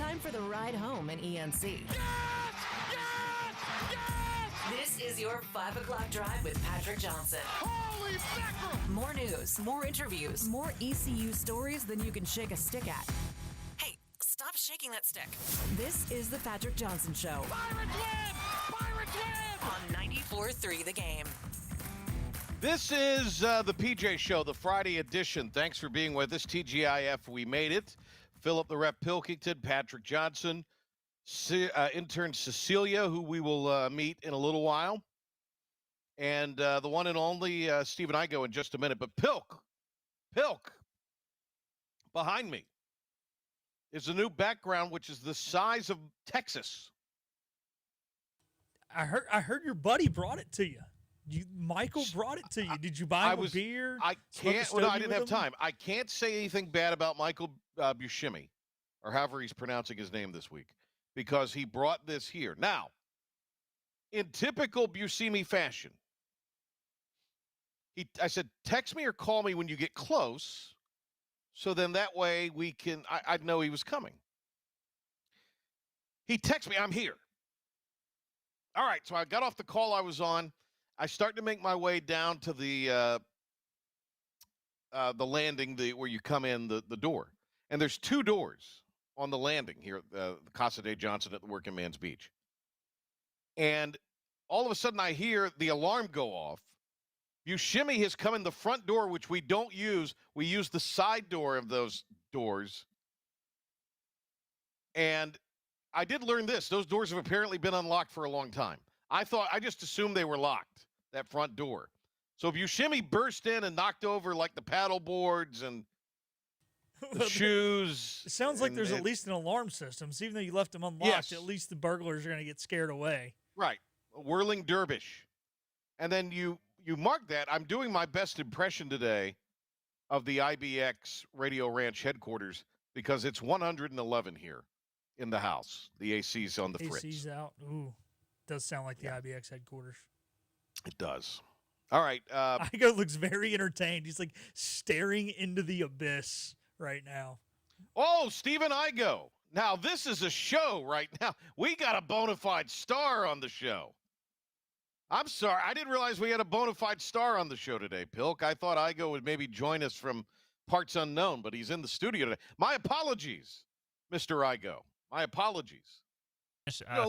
time for the ride home in ENC. Yes! Yes! Yes! This is your 5 o'clock drive with Patrick Johnson. Holy mackerel! More news, more interviews, more ECU stories than you can shake a stick at. Hey, stop shaking that stick. This is the Patrick Johnson Show. Pirates win! Pirates win! On 94.3 The Game. This is the PJ Show, the Friday edition. Thanks for being with us. TGIF, we made it. Philip the Rep Pilkington, Patrick Johnson, intern Cecilia, who we will meet in a little while, and the one and only Stephen Igoe in just a minute. But Pilk, behind me is a new background, which is the size of Texas. I heard your buddy brought it to you. Michael brought it to you. Did you buy him a beer? I can't. Well, no, I didn't have time. I can't say anything bad about Michael Buscemi, or however he's pronouncing his name this week, because he brought this here. Now, in typical Buscemi fashion, I said, text me or call me when you get close, so then that way we can. I'd know he was coming. He texted me, I'm here. All right, so I got off the call I was on. I start to make my way down to the landing, where you come in the door. And there's two doors on the landing here at the Casa de Johnson at the Working Man's Beach. And all of a sudden I hear the alarm go off. Buscemi has come in the front door, which we don't use. We use the side door of those doors. And I did learn this. Those doors have apparently been unlocked for a long time. I just assumed they were locked, that front door. So Buscemi burst in and knocked over like the paddle boards and the shoes. It sounds like there's at least an alarm system. So even though you left them unlocked, yes, at least the burglars are going to get scared away. Right. A whirling dervish. And then you mark that. I'm doing my best impression today of the IBX Radio Ranch headquarters because it's 111 here in the house. The AC's on the fritz. AC's out. Ooh. Does sound like the IBX headquarters. It does. All right. Igoe looks very entertained. He's like staring into the abyss right now. Oh, Stephen Igoe. Now, this is a show right now. We got a bona fide star on the show. I'm sorry. I didn't realize we had a bona fide star on the show today, Pilk. I thought Igoe would maybe join us from parts unknown, but he's in the studio today. My apologies, Mr. Igoe. My apologies. A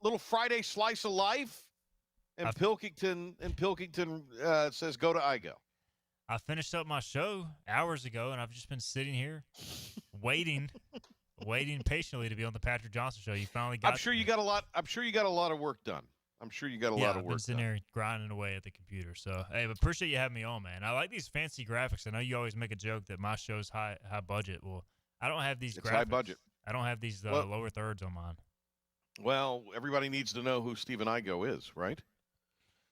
little Friday slice of life, and Pilkington says go to Igoe. I finished up my show hours ago, and I've just been sitting here waiting patiently to be on the Patrick Johnson Show. You finally got. I'm sure you got a lot of work done. I'm sure you got a lot of I've work been sitting done. there grinding away at the computer. So hey, but appreciate you having me on, man. I like these fancy graphics. I know you always make a joke that my show's high budget. Well, I don't have these graphics. High budget. I don't have these lower thirds on mine. Well, everybody needs to know who Stephen Igoe is, right?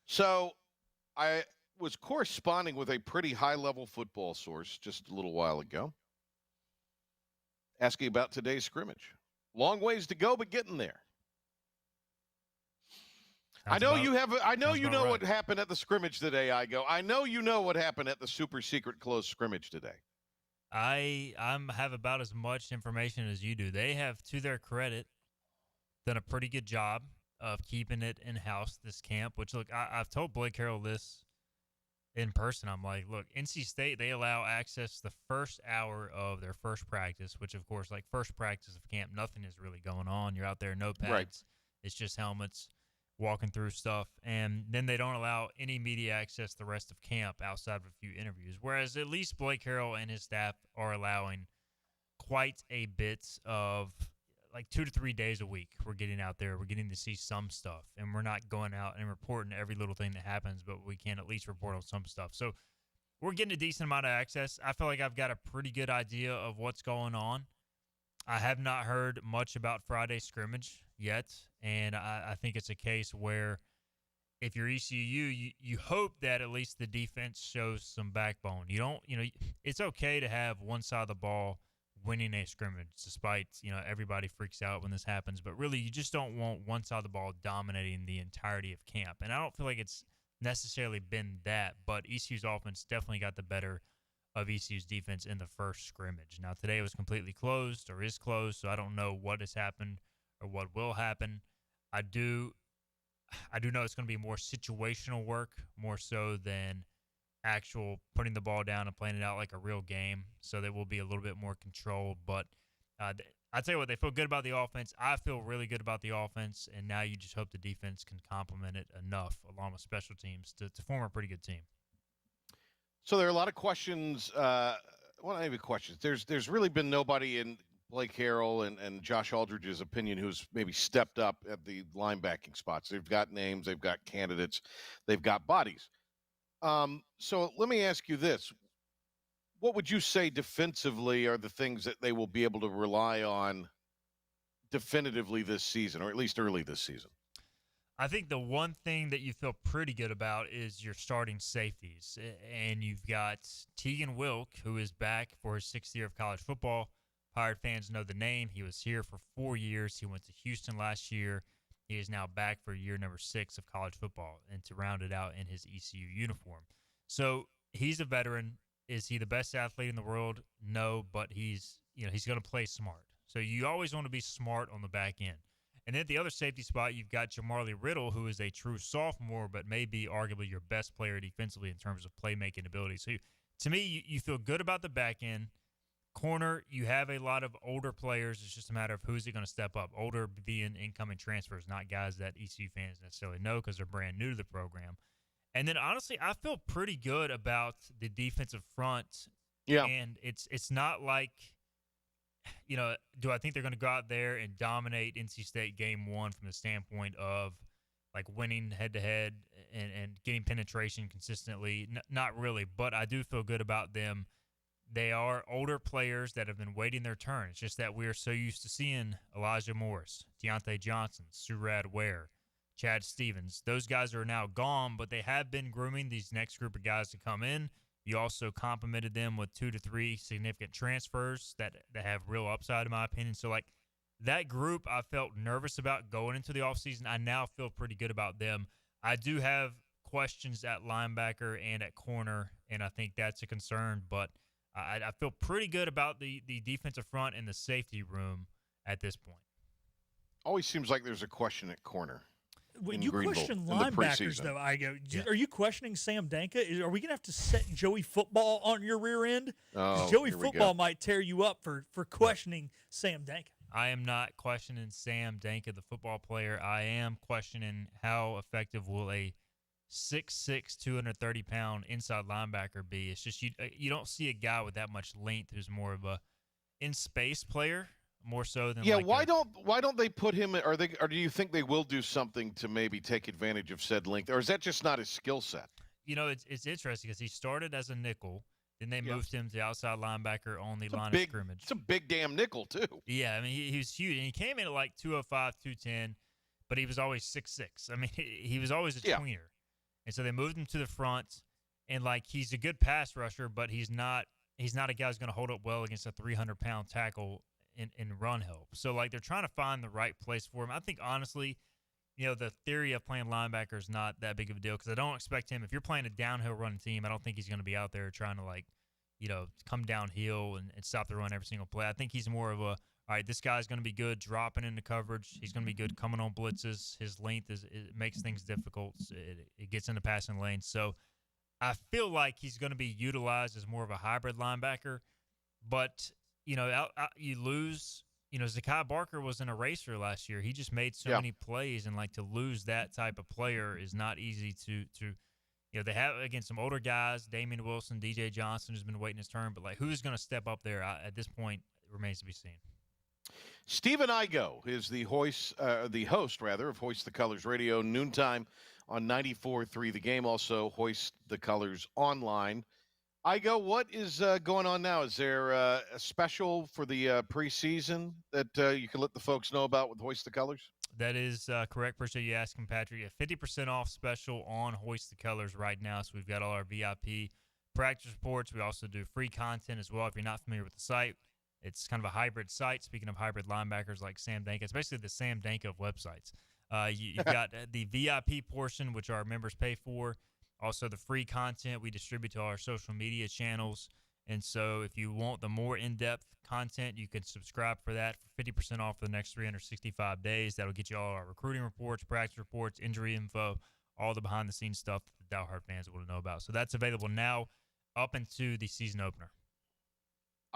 So I was corresponding with a pretty high-level football source just a little while ago, asking about today's scrimmage. Long ways to go, but getting there. I know you know what happened at the scrimmage today, Igoe. I know you know what happened at the super secret closed scrimmage today. I have about as much information as you do. They have, to their credit, done a pretty good job of keeping it in-house, this camp, which, look, I've told Blake Harrell this in person. I'm like, look, NC State, they allow access the first hour of their first practice, which, of course, like first practice of camp, nothing is really going on. You're out there, no pads. Right. It's just helmets, walking through stuff. And then they don't allow any media access the rest of camp outside of a few interviews, whereas at least Blake Harrell and his staff are allowing quite a bit of – like 2 to 3 days a week, we're getting out there. We're getting to see some stuff, and we're not going out and reporting every little thing that happens, but we can at least report on some stuff. So we're getting a decent amount of access. I feel like I've got a pretty good idea of what's going on. I have not heard much about Friday scrimmage yet, and I think it's a case where if you're ECU, you hope that at least the defense shows some backbone. It's okay to have one side of the ball winning a scrimmage, despite, everybody freaks out when this happens. But really, you just don't want one side of the ball dominating the entirety of camp. And I don't feel like it's necessarily been that, but ECU's offense definitely got the better of ECU's defense in the first scrimmage. Now, today was completely closed or is closed, so I don't know what has happened or what will happen. I do know it's going to be more situational work, more so than actual putting the ball down and playing it out like a real game. So they will be a little bit more controlled. But I tell you what, they feel good about the offense. I feel really good about the offense, and now you just hope the defense can complement it enough, along with special teams, to form a pretty good team. So there are a lot of questions. Well, not even questions. There's really been nobody in Blake Harrell and Josh Aldridge's opinion who's maybe stepped up at the linebacking spots. They've got names, they've got candidates, they've got bodies. So let me ask you this. What would you say defensively are the things that they will be able to rely on definitively this season, or at least early this season? I think the one thing that you feel pretty good about is your starting safeties. And you've got Tegan Wilk, who is back for his 6th year of college football. Pirate fans know the name. He was here for 4 years. He went to Houston last year. He is now back for year number 6 of college football, and to round it out in his ECU uniform. So he's a veteran. Is he the best athlete in the world? No, but he's going to play smart. So you always want to be smart on the back end. And then at the other safety spot, you've got Jamarly Riddle, who is a true sophomore, but may be arguably your best player defensively in terms of playmaking ability. So to me, you feel good about the back end. Corner, you have a lot of older players. It's just a matter of who's going to step up. Older being incoming transfers, not guys that ECU fans necessarily know because they're brand new to the program. And then, honestly, I feel pretty good about the defensive front. Yeah. And it's not like, do I think they're going to go out there and dominate NC State game 1 from the standpoint of, like, winning head-to-head and getting penetration consistently? Not really, but I do feel good about them. They are older players that have been waiting their turn. It's just that we're so used to seeing Elijah Morris, Deontay Johnson, Surratt Ware, Chad Stevens. Those guys are now gone, but they have been grooming these next group of guys to come in. You also complimented them with 2 to 3 significant transfers that have real upside, in my opinion. So, like, that group I felt nervous about going into the offseason. I now feel pretty good about them. I do have questions at linebacker and at corner, and I think that's a concern, but I feel pretty good about the defensive front and the safety room at this point. Always seems like there's a question at corner. When you question linebackers, though, are you questioning Sam Danka? Are we going to have to set Joey Football on your rear end? Because Joey Football might tear you up for questioning Sam Danka. I am not questioning Sam Danka, the football player. I am questioning how effective will a 6'6", 230-pound inside linebacker be. It's just you don't see a guy with that much length who's more of a in-space player, more so than why don't they put him, or do you think they will do something to maybe take advantage of said length, or is that just not his skill set? It's interesting because he started as a nickel, then they moved him to outside linebacker on the line of scrimmage. It's a big damn nickel too. Yeah, I mean he was huge, and he came in at like 205, 210, but he was always 6'6". I mean he was always a tweener. And so they moved him to the front, and, like, he's a good pass rusher, but he's not a guy who's going to hold up well against a 300-pound tackle in run help. So, like, they're trying to find the right place for him. I think, honestly, the theory of playing linebacker is not that big of a deal because I don't expect him. If you're playing a downhill running team, I don't think he's going to be out there trying to, like, come downhill and stop the run every single play. I think he's more of a, all right, this guy's going to be good dropping into coverage. He's going to be good coming on blitzes. His length it makes things difficult. It gets into passing lanes. So I feel like he's going to be utilized as more of a hybrid linebacker. But, you lose. Zakai Barker was an eraser last year. He just made so many plays, and, like, to lose that type of player is not easy to they have, against some older guys, Damian Wilson, DJ Johnson, who's been waiting his turn. But, like, who's going to step up there at this point remains to be seen. Stephen Igoe is the host of Hoist the Colors Radio, noontime on 94.3 The Game, also Hoist the Colors online. Igoe, what is going on now? Is there a special for the preseason that you can let the folks know about with Hoist the Colors? That is correct. Appreciate you asking, Patrick. A 50% off special on Hoist the Colors right now. So we've got all our VIP practice reports. We also do free content as well. If you're not familiar with the site, it's kind of a hybrid site. Speaking of hybrid linebackers like Sam Danka, it's basically the Sam Danka of websites. You've got the VIP portion, which our members pay for. Also, the free content we distribute to our social media channels. And so if you want the more in-depth content, you can subscribe for that for 50% off for the next 365 days. That'll get you all our recruiting reports, practice reports, injury info, all the behind-the-scenes stuff that the diehard fans want to know about. So that's available now up into the season opener.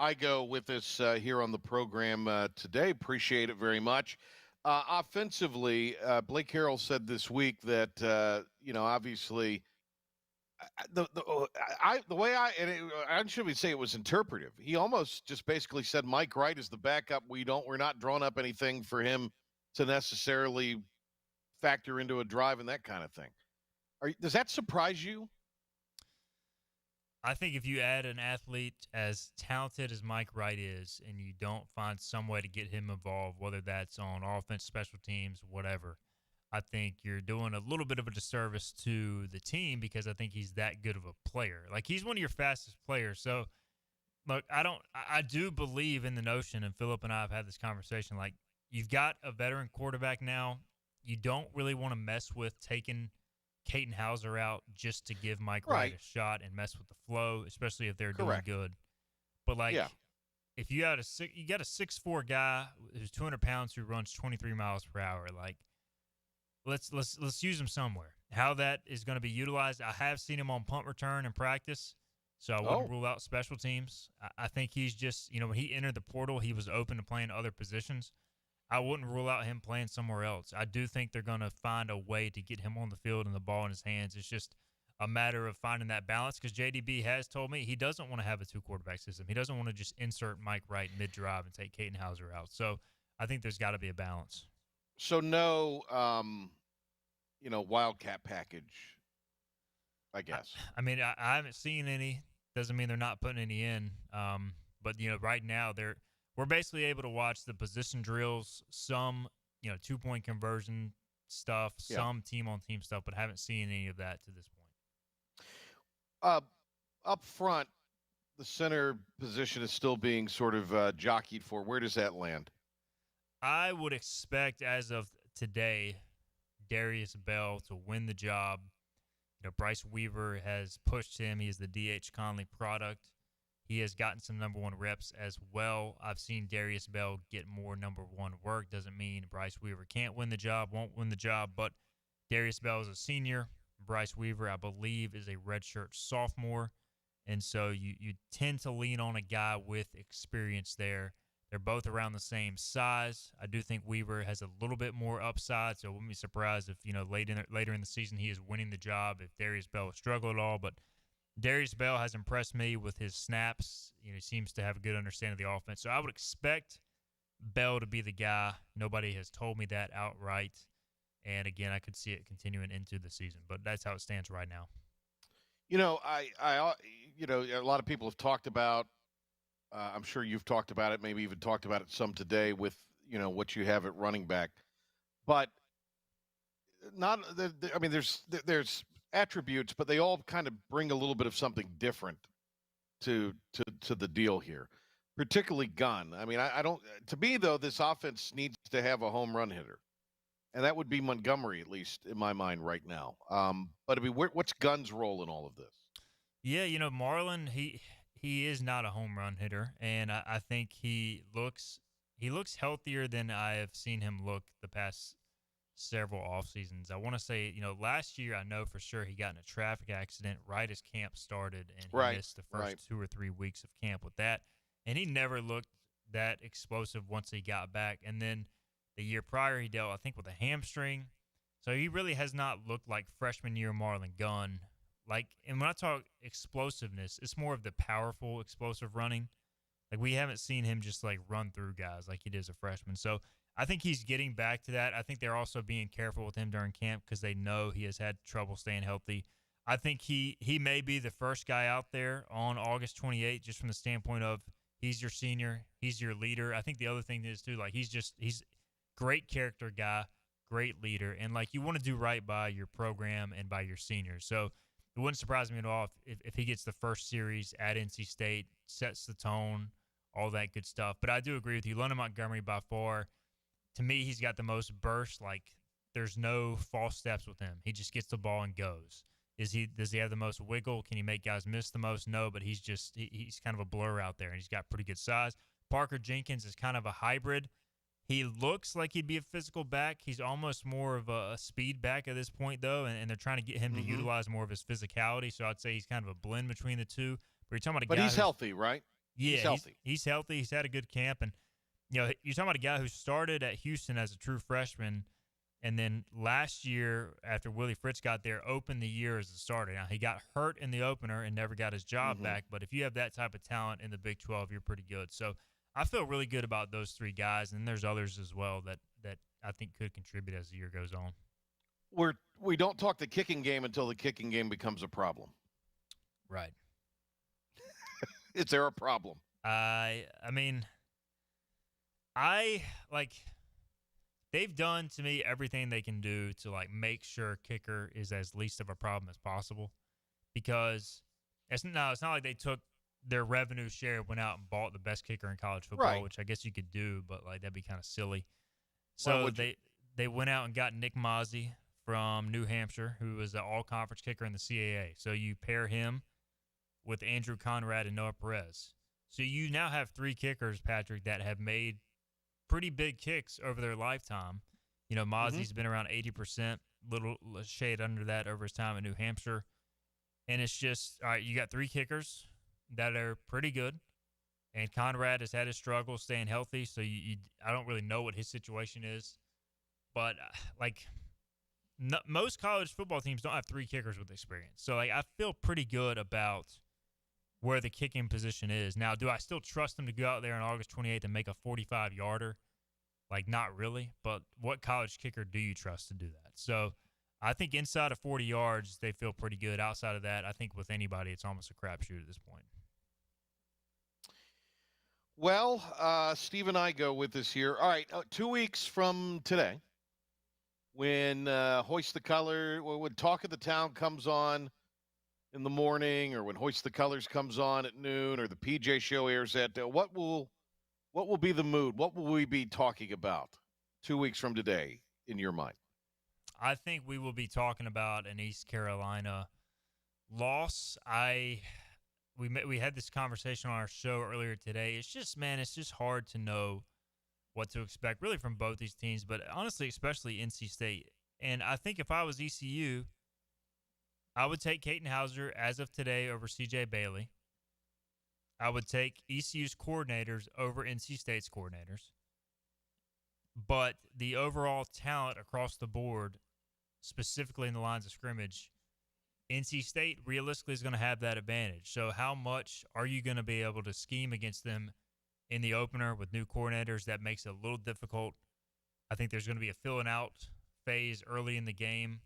Igoe with us here on the program today. Appreciate it very much. Offensively, Blake Harrell said this week that, obviously – the way I shouldn't say it was interpretive. He almost just basically said Mike Wright is the backup. We're not drawing up anything for him to necessarily factor into a drive and that kind of thing. Does that surprise you? I think if you add an athlete as talented as Mike Wright is, and you don't find some way to get him involved, whether that's on offense, special teams, whatever, I think you're doing a little bit of a disservice to the team because I think he's that good of a player. Like, he's one of your fastest players. So, look, I do believe in the notion, and Philip and I have had this conversation, like, you've got a veteran quarterback now. You don't really want to mess with taking Caden Hauser out just to give Mike Wright a shot and mess with the flow, especially if they're doing good. But, like, if you got a 6'4" guy who's 200 pounds who runs 23 miles per hour, like, Let's use him somewhere. How that is going to be utilized, I have seen him on punt return in practice, so I wouldn't rule out special teams. I think he's just, when he entered the portal, he was open to playing other positions. I wouldn't rule out him playing somewhere else. I do think they're going to find a way to get him on the field and the ball in his hands. It's just a matter of finding that balance because JDB has told me he doesn't want to have a two-quarterback system. He doesn't want to just insert Mike Wright mid-drive and take Caden Hauser out. So I think there's got to be a balance. So no, Wildcat package, I guess. I mean, I haven't seen any. Doesn't mean they're not putting any in. But right now we're basically able to watch the position drills, some 2-point conversion stuff, some team-on-team stuff, but haven't seen any of that to this point. Up front, the center position is still being sort of jockeyed for. Where does that land? I would expect, as of today, Darius Bell to win the job. Bryce Weaver has pushed him. He is the D.H. Conley product. He has gotten some number one reps as well. I've seen Darius Bell get more number one work. Doesn't mean Bryce Weaver can't win the job, won't win the job, but Darius Bell is a senior. Bryce Weaver, I believe, is a redshirt sophomore. And so you tend to lean on a guy with experience there. They're both around the same size. I do think Weaver has a little bit more upside, so I wouldn't be surprised if, later in the season he is winning the job if Darius Bell has struggled at all. But Darius Bell has impressed me with his snaps. He seems to have a good understanding of the offense. So I would expect Bell to be the guy. Nobody has told me that outright. And, again, I could see it continuing into the season. But that's how it stands right now. A lot of people have talked about, I'm sure you've talked about it, maybe even talked about it some today with, what you have at running back. But there's attributes, but they all kind of bring a little bit of something different to the deal here, particularly Gunn. I mean, I don't – to me, though, this offense needs to have a home run hitter. And that would be Montgomery, at least in my mind right now. But what's Gunn's role in all of this? Yeah, Marlon, he is not a home run hitter, and I think he looks healthier than I have seen him look the past several off seasons. I want to say, last year I know for sure he got in a traffic accident right as camp started, and he missed the first 2 or 3 weeks of camp with that. And he never looked that explosive once he got back. And then the year prior he dealt, I think, with a hamstring. So he really has not looked like freshman year Marlon Gunn. And when I talk explosiveness, it's more of the powerful, explosive running. Like, we haven't seen him just, run through guys like he did as a freshman. So I think he's getting back to that. I think they're also being careful with him during camp because they know he has had trouble staying healthy. I think he may be the first guy out there on August 28th just from the standpoint of he's your senior, he's your leader. I think the other thing is, too, he's great character guy, great leader. And, you want to do right by your program and by your seniors. So it wouldn't surprise me at all if he gets the first series at NC State, sets the tone, all that good stuff. But I do agree with you. London Montgomery, by far, to me, he's got the most burst. There's no false steps with him. He just gets the ball and goes. Does he have the most wiggle? Can he make guys miss the most? No, but he's kind of a blur out there, and he's got pretty good size. Parker Jenkins is kind of a hybrid. He looks like he'd be a physical back. He's almost more of a speed back at this point, though, and they're trying to get him to utilize more of his physicality. So I'd say he's kind of a blend between the two. But you're talking about a guy. But he's healthy, right? Yeah, he's healthy. He's healthy. He's had a good camp, and you're talking about a guy who started at Houston as a true freshman, and then last year after Willie Fritz got there, opened the year as a starter. Now he got hurt in the opener and never got his job back. But if you have that type of talent in the Big 12, you're pretty good. So I feel really good about those three guys, and there's others as well that I think could contribute as the year goes on. We don't talk the kicking game until the kicking game becomes a problem. Right. Is there a problem? I mean, they've done to me everything they can do to make sure kicker is as least of a problem as possible, because it's not like they took their revenue share, went out and bought the best kicker in college football, right, which I guess you could do, but that'd be kind of silly. So they went out and got Nick Mozzie from New Hampshire, who was an all-conference kicker in the CAA. So you pair him with Andrew Conrad and Noah Perez. So you now have three kickers, Patrick, that have made pretty big kicks over their lifetime. Mozzie's been around 80%, little shade under that over his time in New Hampshire. And it's just, all right, you got three kickers that are pretty good, and Conrad has had his struggles staying healthy, so I don't really know what his situation is, but most college football teams don't have three kickers with experience, so I feel pretty good about where the kicking position is. Now, do I still trust them to go out there on August 28th and make a 45-yarder? Not really, but what college kicker do you trust to do that? So I think inside of 40 yards, they feel pretty good. Outside of that, I think with anybody, it's almost a crapshoot at this point. Well, Steve Igoe with us here. All right, 2 weeks from today, when Hoist the Color, when Talk of the Town comes on in the morning, or when Hoist the Colors comes on at noon, or the PJ Show airs at, what will be the mood? What will we be talking about 2 weeks from today, in your mind? I think we will be talking about an East Carolina loss. We had this conversation on our show earlier today. It's just hard to know what to expect really from both these teams, but honestly, especially NC State. And I think if I was ECU, I would take Caton Hauser as of today over CJ Bailey. I would take ECU's coordinators over NC State's coordinators. But the overall talent across the board, specifically in the lines of scrimmage, NC State realistically is going to have that advantage. So how much are you going to be able to scheme against them in the opener with new coordinators? That makes it a little difficult. I think there's going to be a filling out phase early in the game,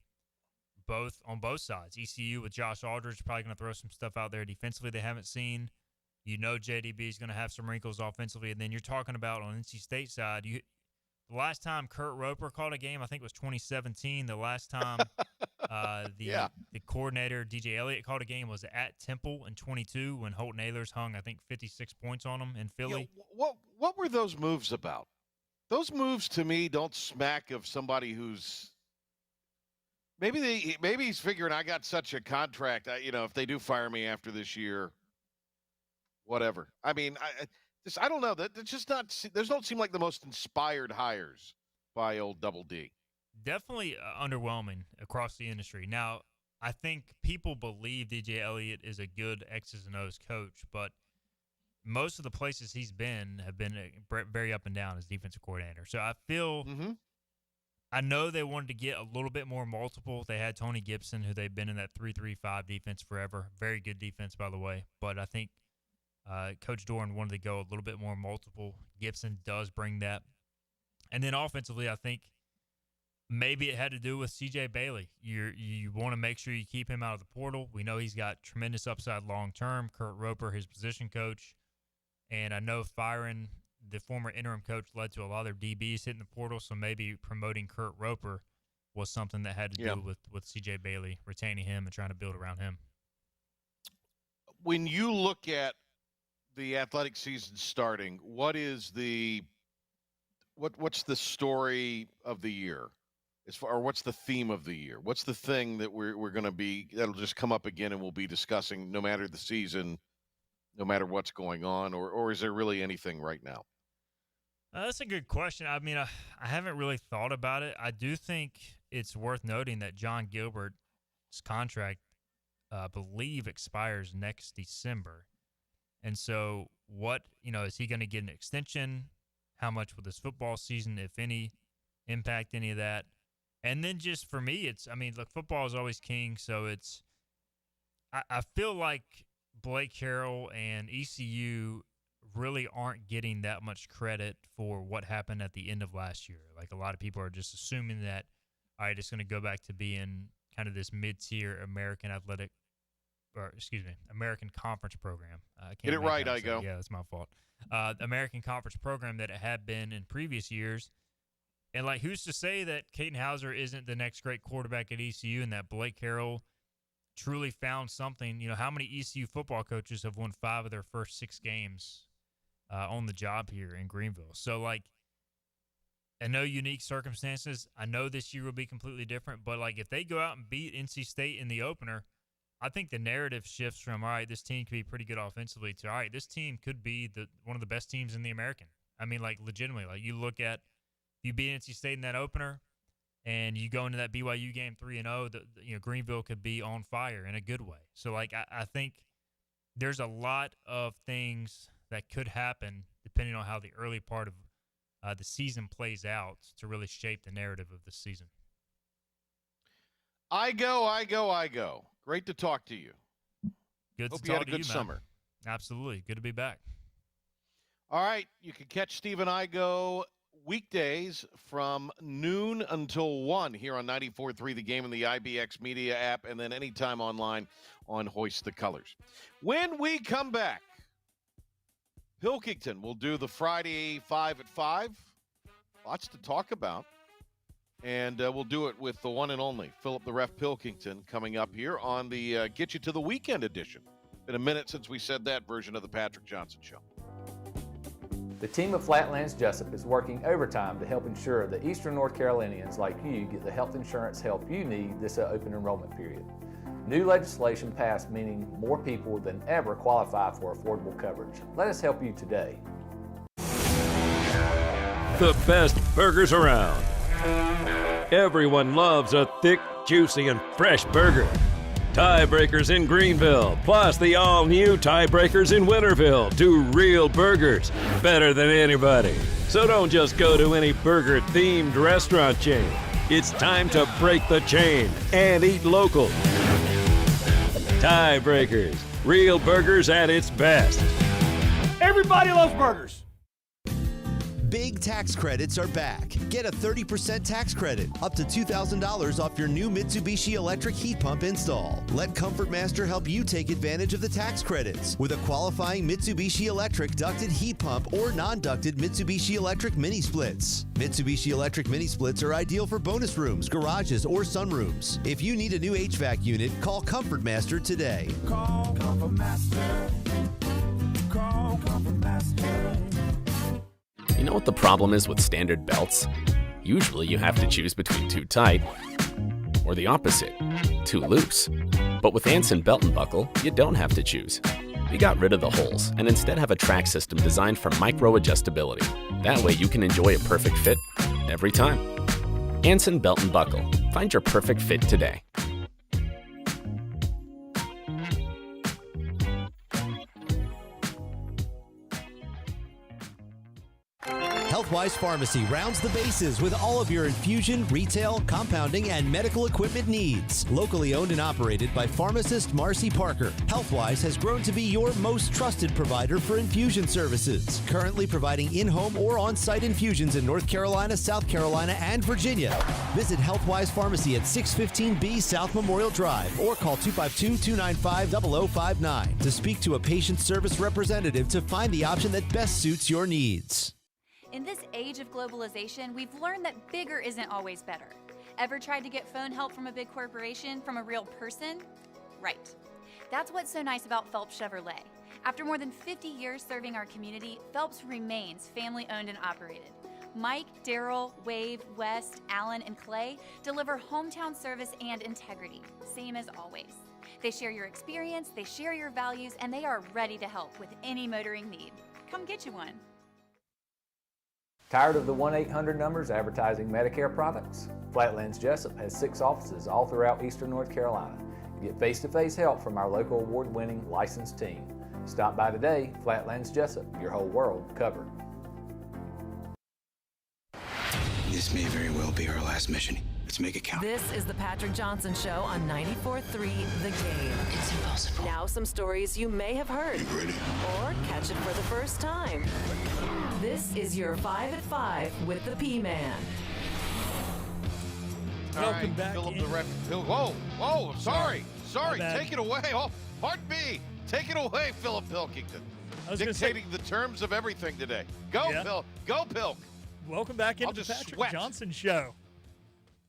on both sides. ECU with Josh Aldridge probably going to throw some stuff out there defensively they haven't seen. JDB is going to have some wrinkles offensively. And then you're talking about on NC State side, the last time Kurt Roper called a game, I think it was 2017. The last time the coordinator, DJ Elliott, called a game was at Temple in 22 when Holton Ahlers hung, I think, 56 points on them in Philly. What were those moves about? Those moves to me don't smack of somebody who's maybe he's figuring I got such a contract. If they do fire me after this year, whatever. I mean, I don't know. That's just not. Those don't seem like the most inspired hires by old Double D. Definitely underwhelming across the industry. Now, I think people believe DJ Elliott is a good X's and O's coach, but most of the places he's been have been very up and down as defensive coordinator. So I feel I know they wanted to get a little bit more multiple. They had Tony Gibson, who they've been in that 3-3-5 defense forever. Very good defense, by the way. But I think Coach Doran wanted to go a little bit more multiple. Gibson does bring that. And then offensively, I think maybe it had to do with C.J. Bailey. You want to make sure you keep him out of the portal. We know he's got tremendous upside long-term. Kurt Roper, his position coach. And I know firing the former interim coach led to a lot of their DBs hitting the portal, so maybe promoting Kurt Roper was something that had to do with C.J. Bailey, retaining him and trying to build around him. When you look at the athletic season starting, what's the story of the year or what's the theme of the year? What's the thing that we're going to be, that'll just come up again and we'll be discussing no matter the season, no matter what's going on, or is there really anything right now? That's a good question. I mean, I haven't really thought about it. I do think it's worth noting that John Gilbert's contract, I believe, expires next December. And so is he going to get an extension? How much will this football season, if any, impact any of that? And then just for me, look, football is always king. So I feel like Blake Harrell and ECU really aren't getting that much credit for what happened at the end of last year. Like, a lot of people are just assuming that, all right, it's going to go back to being kind of this mid-tier American Conference program. Get it right, Igo. Yeah, that's my fault. American Conference program that it had been in previous years. And, like, who's to say that Caden Hauser isn't the next great quarterback at ECU and that Blake Harrell truly found something? How many ECU football coaches have won 5 of their first 6 games on the job here in Greenville? So, like, I know unique circumstances. I know this year will be completely different. But, like, if they go out and beat NC State in the opener, I think the narrative shifts from, all right, this team could be pretty good offensively to, all right, this team could be one of the best teams in the American. I mean, like, legitimately. Like, you look at, if you beat NC State in that opener and you go into that BYU game 3-0, Greenville could be on fire in a good way. So, like, I think there's a lot of things that could happen depending on how the early part of the season plays out to really shape the narrative of the season. I go. Great to talk to you. Good Hope to you talk had a to good you, summer. Man. Absolutely. Good to be back. All right. You can catch Steve and Igo weekdays from noon until 1 here on 94.3 The Game and the IBX Media app, and then anytime online on Hoist the Colors. When we come back, Pilkington will do the Friday 5 at 5. Lots to talk about. And we'll do it with the one and only Philip the Ref Pilkington coming up here on the Get You to the Weekend edition. Been a minute since we said that version of the Patrick Johnson Show. The team of Flatlands Jessup is working overtime to help ensure that Eastern North Carolinians like you get the health insurance help you need this open enrollment period. New legislation passed, meaning more people than ever qualify for affordable coverage. Let us help you today. The best burgers around. Everyone loves a thick, juicy, and fresh burger. Tiebreakers in Greenville, plus the all-new Tiebreakers in Winterville, do real burgers better than anybody. So don't just go to any burger-themed restaurant chain. It's time to break the chain and eat local. Tiebreakers, real burgers at its best. Everybody loves burgers. Big tax credits are back. Get a 30% tax credit, up to $2,000 off your new Mitsubishi electric heat pump install. Let Comfort Master help you take advantage of the tax credits with a qualifying Mitsubishi electric ducted heat pump or non-ducted Mitsubishi electric mini splits. Mitsubishi electric mini splits are ideal for bonus rooms, garages, or sunrooms. If you need a new HVAC unit, call Comfort Master today. Call Comfort Master. Call Comfort Master. You know what the problem is with standard belts? Usually you have to choose between too tight or the opposite, too loose. But with Anson Belt and Buckle, you don't have to choose. We got rid of the holes and instead have a track system designed for micro-adjustability. That way you can enjoy a perfect fit every time. Anson Belt and Buckle. Find your perfect fit today. Healthwise Pharmacy rounds the bases with all of your infusion, retail, compounding, and medical equipment needs. Locally owned and operated by pharmacist Marcy Parker, Healthwise has grown to be your most trusted provider for infusion services. Currently providing in-home or on-site infusions in North Carolina, South Carolina, and Virginia. Visit Healthwise Pharmacy at 615B South Memorial Drive or call 252-295-0059 to speak to a patient service representative to find the option that best suits your needs. In this age of globalization, we've learned that bigger isn't always better. Ever tried to get phone help from a big corporation from a real person? Right. That's what's so nice about Phelps Chevrolet. After more than 50 years serving our community, Phelps remains family-owned and operated. Mike, Daryl, Wave, West, Alan, and Clay deliver hometown service and integrity, same as always. They share your experience, they share your values, and they are ready to help with any motoring need. Come get you one. Tired of the 1-800 numbers advertising Medicare products? Flatlands Jessup has 6 offices all throughout eastern North Carolina. You get face-to-face help from our local award-winning licensed team. Stop by today. Flatlands Jessup, your whole world covered. This may very well be our last mission. Let's make it count. This is the Patrick Johnson Show on 94.3 The Game. It's impossible. Now some stories you may have heard. You ready? Or catch it for the first time. This is your 5 at 5 with the P-Man. Welcome back. Philip the ref. Whoa, sorry. Take it away. Oh, pardon me. Take it away, Philip Pilkington. Dictating the terms of everything today. Go, Phil. Go, Pilk. Welcome back into the Patrick Johnson Show.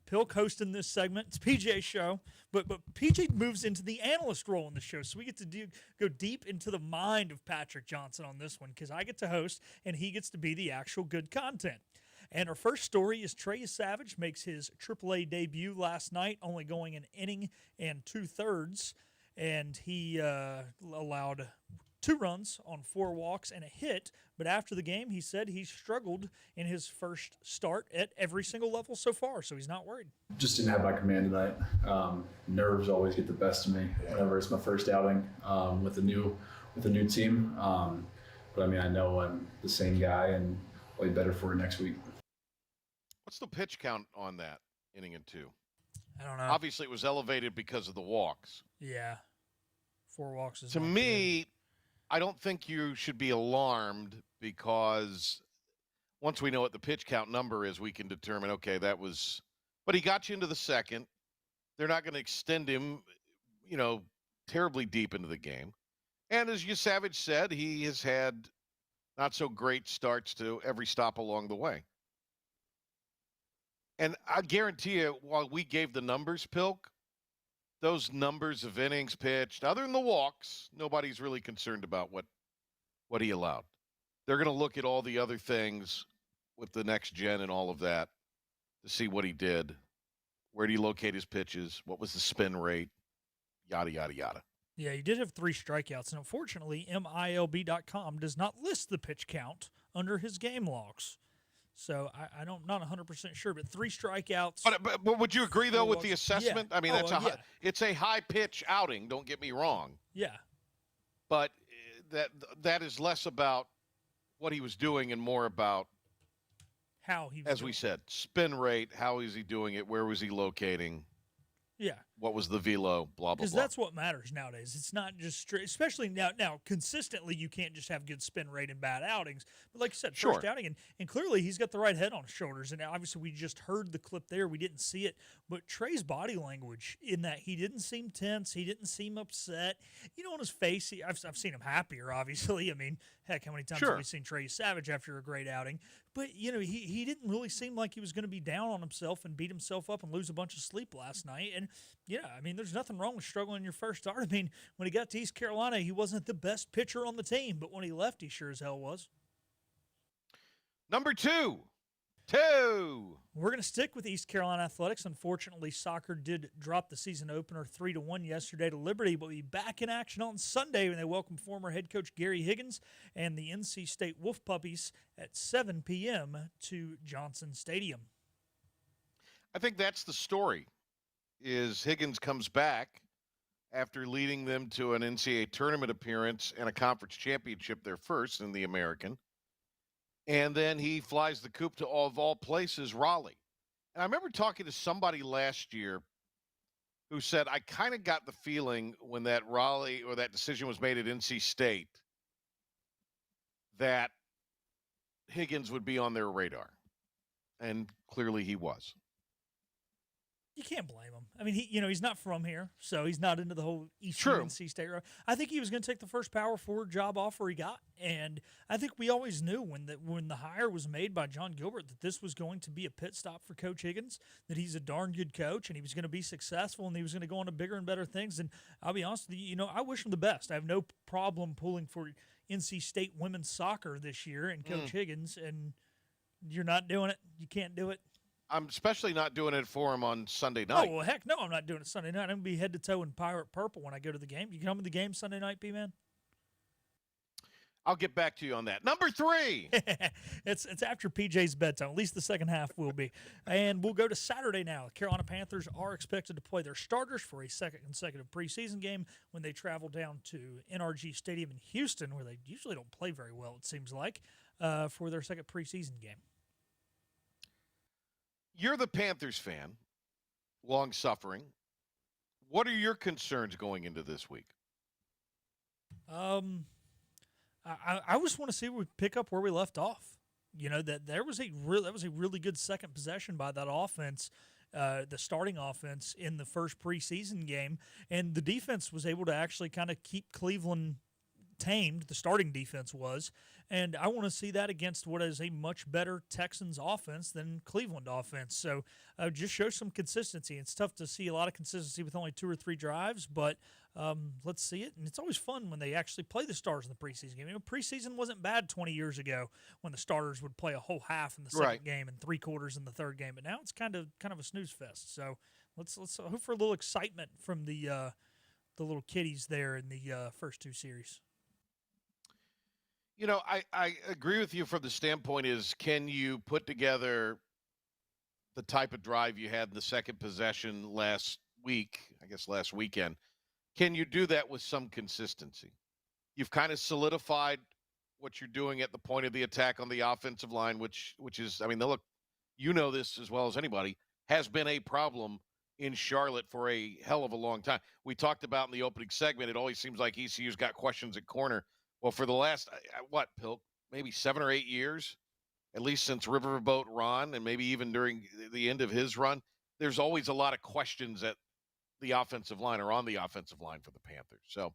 Pilk hosting this segment. It's PJ's show, but PJ moves into the analyst role in the show, so we get to go deep into the mind of Patrick Johnson on this one because I get to host and he gets to be the actual good content. And our first story is Trey Savage makes his AAA debut last night, only going an inning and 2/3, and he allowed 2 runs on 4 walks and a hit. But after the game, he said he struggled in his first start at every single level so far, so he's not worried. Just didn't have my command tonight. Nerves always get the best of me whenever it's my first outing with a new team. But I mean, I know I'm the same guy and I'll be better for it next week. What's the pitch count on that inning and 2? I don't know. Obviously, it was elevated because of the walks. Yeah, 4 walks is to me. Good. I don't think you should be alarmed because once we know what the pitch count number is, we can determine, okay, that was – but he got you into the second. They're not going to extend him, terribly deep into the game. And as Savage said, he has had not so great starts to every stop along the way. And I guarantee you, while we gave the numbers, Pilk, those numbers of innings pitched, other than the walks, nobody's really concerned about what he allowed. They're going to look at all the other things with the next gen and all of that to see what he did. Where did he locate his pitches? What was the spin rate? Yada, yada, yada. Yeah, he did have 3 strikeouts, and unfortunately, MILB.com does not list the pitch count under his game logs. So I'm not 100% sure, but 3 strikeouts. But would you agree though with the assessment? Yeah. I mean, it's a high pitch outing. Don't get me wrong. Yeah. But that is less about what he was doing and more about how he was as doing. We said, spin rate. How is he doing it? Where was he locating? Yeah. What was the velo? Blah, blah, blah. Because that's what matters nowadays. It's not just straight, especially now consistently you can't just have good spin rate and bad outings. But like you said, first outing, and clearly he's got the right head on his shoulders. And obviously we just heard the clip there. We didn't see it. But Trey's body language in that he didn't seem tense. He didn't seem upset. On his face, I've seen him happier, obviously. I mean, heck, how many times have we seen Trey Savage after a great outing? But, he didn't really seem like he was going to be down on himself and beat himself up and lose a bunch of sleep last night. And, there's nothing wrong with struggling in your first start. I mean, when he got to East Carolina, he wasn't the best pitcher on the team, but when he left, he sure as hell was. Number 2. We're going to stick with East Carolina athletics. Unfortunately, soccer did drop the season opener 3-1 yesterday to Liberty, but we'll be back in action on Sunday when they welcome former head coach Gary Higgins and the NC State Wolf Puppies at 7 p.m. to Johnson Stadium. I think that's the story, is Higgins comes back after leading them to an NCAA tournament appearance and a conference championship, their first in the American. And then he flies the coop to, of all places, Raleigh. And I remember talking to somebody last year who said, I kind of got the feeling when that Raleigh or that decision was made at NC State that Higgins would be on their radar. And clearly he was. You can't blame him. I mean, he's not from here, so he's not into the whole Eastern NC State road. I think he was going to take the first power forward job offer he got, and I think we always knew when the hire was made by John Gilbert that this was going to be a pit stop for Coach Higgins, that he's a darn good coach, and he was going to be successful, and he was going to go on to bigger and better things. And I'll be honest with you, I wish him the best. I have no problem pulling for NC State women's soccer this year and Coach Higgins, and You're not doing it? You can't do it? I'm especially not doing it for him on Sunday night. Oh, well, heck no, I'm not doing it Sunday night. I'm going to be head to toe in pirate purple when I go to the game. You come to the game Sunday night, P-Man? I'll get back to you on that. Number 3. It's after PJ's bedtime. At least the second half will be. And we'll go to Saturday now. The Carolina Panthers are expected to play their starters for a second consecutive preseason game when they travel down to NRG Stadium in Houston, where they usually don't play very well, it seems like, for their second preseason game. You're the Panthers fan, long-suffering. What are your concerns going into this week? I just want to see if we pick up where we left off. You know, that was a really good second possession by that offense, the starting offense in the first preseason game, and the defense was able to actually kind of keep Cleveland tamed. The starting defense was, and I want to see that against what is a much better Texans offense than Cleveland offense. So just show some consistency. It's tough to see a lot of consistency with only 2 or 3 drives, but let's see it. And it's always fun when they actually play the stars in the preseason game. You know, preseason wasn't bad 20 years ago when the starters would play a whole half in the second game and 3 quarters in the third game. But now it's kind of a snooze fest. So let's hope for a little excitement from the little kiddies there in the first 2 series. You know, I agree with you from the standpoint is, can you put together the type of drive you had in the second possession last weekend? Can you do that with some consistency? You've kind of solidified what you're doing at the point of the attack on the offensive line, which is, I mean, look, you know this as well as anybody, has been a problem in Charlotte for a hell of a long time. We talked about in the opening segment, it always seems like ECU's got questions at corner. Well, for the last, Pilk, maybe 7 or 8 years, at least since Riverboat Ron, and maybe even during the end of his run, there's always a lot of questions at the offensive line or on the offensive line for the Panthers. So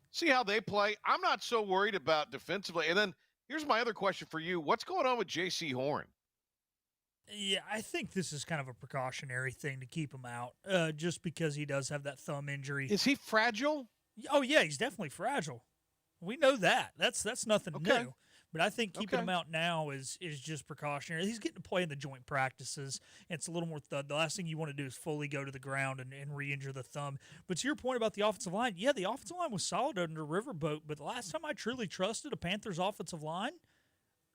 see how they play. I'm not so worried about defensively. And then here's my other question for you. What's going on with J.C. Horn? Yeah, I think this is kind of a precautionary thing to keep him out, just because he does have that thumb injury. Is he fragile? Oh, yeah, he's definitely fragile. We know that. That's nothing new. But I think keeping him out now is just precautionary. He's getting to play in the joint practices. It's a little more thud. The last thing you want to do is fully go to the ground and re-injure the thumb. But to your point about the offensive line, yeah, the offensive line was solid under Riverboat. But the last time I truly trusted a Panthers offensive line,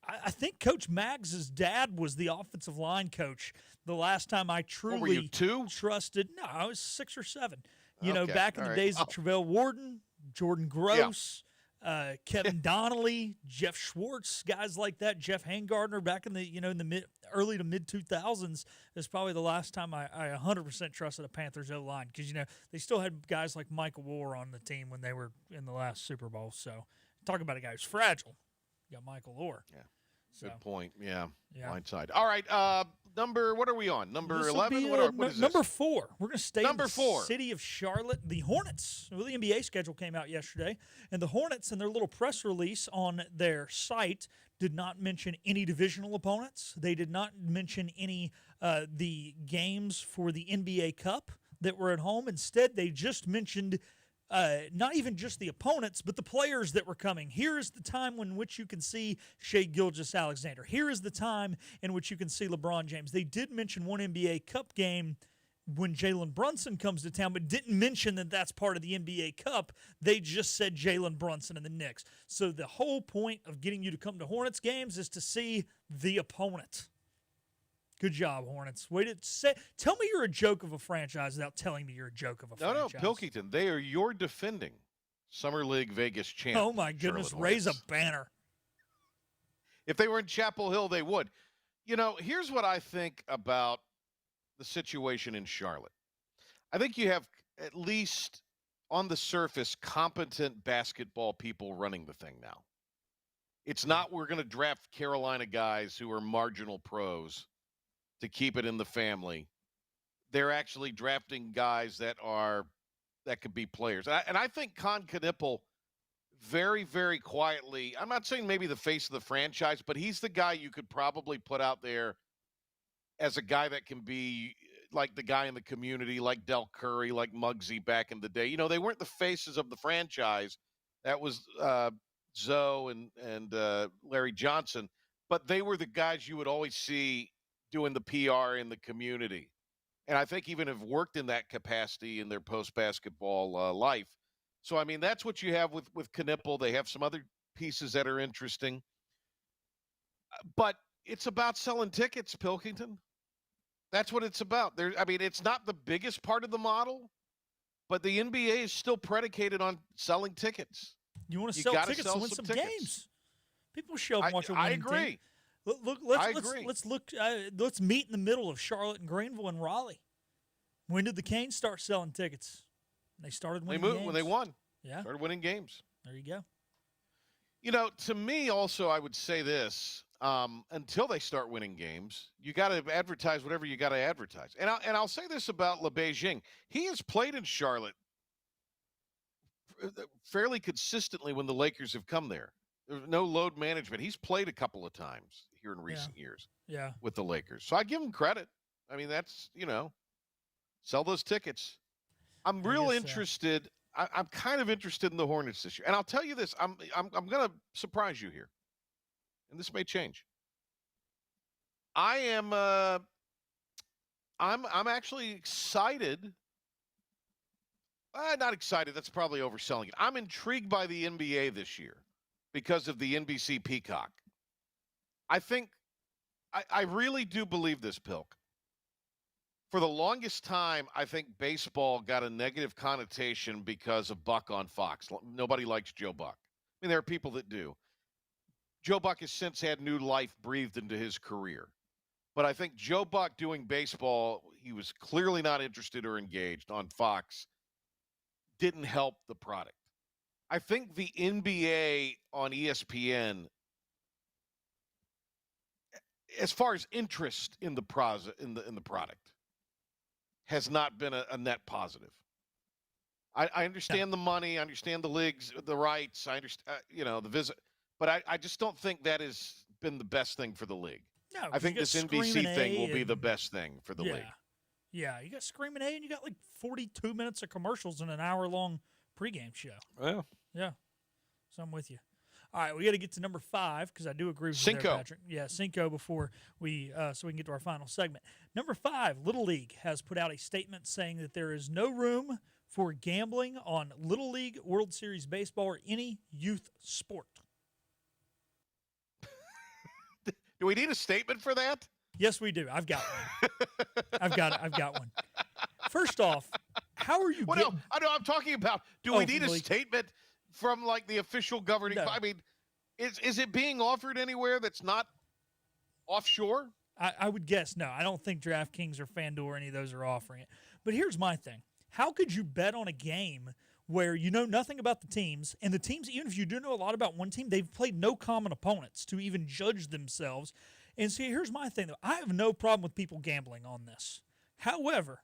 I think Coach Maggs' dad was the offensive line coach. The last time I truly trusted, no, I was 6 or 7. You know, back in the days of Travell Warden, Jordan Gross. Kevin Donnelly, Jeff Schwartz, guys like that, Jeff Hangardner back in the early to mid 2000s is probably the last time I 100% trusted a Panthers O-line, because they still had guys like Michael Orr on the team when they were in the last Super Bowl. So talk about a guy who's fragile. You got Michael Orr. Yeah. Good point. Yeah. Blindside. All right. What are we on? Number 11? What is this? Number 4. We're going to stay in the 4. City of Charlotte. The Hornets. Well, the NBA schedule came out yesterday, and the Hornets, in their little press release on their site, did not mention any divisional opponents. They did not mention any the games for the NBA Cup that were at home. Instead, they just mentioned not even just the opponents, but the players that were coming. Here is the time in which you can see Shai Gilgeous-Alexander. Here is the time in which you can see LeBron James. They did mention one NBA Cup game when Jalen Brunson comes to town, but didn't mention that that's part of the NBA Cup. They just said Jalen Brunson and the Knicks. So the whole point of getting you to come to Hornets games is to see the opponent. Good job, Hornets. Tell me you're a joke of a franchise without telling me you're a joke of a franchise. No, Pilkington, they are your defending Summer League Vegas champ. Oh, my goodness. Raise a banner. If they were in Chapel Hill, they would. Here's what I think about the situation in Charlotte. I think you have, at least on the surface, competent basketball people running the thing now. It's not we're going to draft Carolina guys who are marginal pros to keep it in the family. They're actually drafting guys that could be players. And I think Con Knipple very, very quietly, I'm not saying maybe the face of the franchise, but he's the guy you could probably put out there as a guy that can be like the guy in the community, like Del Curry, like Muggsy back in the day. They weren't the faces of the franchise. That was Zoe and Larry Johnson. but they were the guys you would always see doing the PR in the community. And I think even have worked in that capacity in their post-basketball life. So, I mean, that's what you have with Knipple. They have some other pieces that are interesting. But it's about selling tickets, Pilkington. That's what it's about. I mean, it's not the biggest part of the model, but the NBA is still predicated on selling tickets. You want to sell tickets to win some games. People show up and watch a winning I agree. team. Let's meet in the middle of Charlotte and Greenville and Raleigh. When did the Canes start selling tickets? They started winning games. When they won. Yeah. Started winning games. There you go. You know, to me also, I would say this. Until they start winning games, you got to advertise whatever you got to advertise. And I'll say this about Le Beijing. He has played in Charlotte fairly consistently when the Lakers have come there. There's no load management. He's played a couple of times here in recent years with the Lakers. So I give him credit. I mean, that's, sell those tickets. I'm real interested. I'm kind of interested in the Hornets this year. And I'll tell you this, I'm going to surprise you here. And this may change. I am I'm actually excited. Not excited, that's probably overselling it. I'm intrigued by the NBA this year because of the NBC Peacock. I think I really do believe this, Pilk. For the longest time, I think baseball got a negative connotation because of Buck on Fox. Nobody likes Joe Buck. I mean, there are people that do. Joe Buck has since had new life breathed into his career. But I think Joe Buck doing baseball, he was clearly not interested or engaged on Fox, didn't help the product. I think the NBA on ESPN, as far as interest in the product, has not been a net positive. I understand the money, I understand the leagues, the rights, I understand the visit. But I just don't think that has been the best thing for the league. No, I think this NBC thing will be the best thing for the league. Yeah, you got Screaming A and you got like 42 minutes of commercials and an hour-long pregame show. Well. Yeah, so I'm with you. All right, we got to get to number 5 because I do agree with you there, Patrick. Yeah, Cinco before we so we can get to our final segment. Number 5, Little League has put out a statement saying that there is no room for gambling on Little League, World Series baseball, or any youth sport. Do we need a statement for that? Yes, we do. I've got one. I've got one. First off, how are you getting... No, I know I'm talking about, do we need a statement from, like, the official governing... No. I mean, is it being offered anywhere that's not offshore? I would guess no. I don't think DraftKings or FanDuel or any of those are offering it. But here's my thing. How could you bet on a game where you know nothing about the teams, and the teams, even if you do know a lot about one team, they've played no common opponents to even judge themselves? And see, here's my thing, though. I have no problem with people gambling on this. However,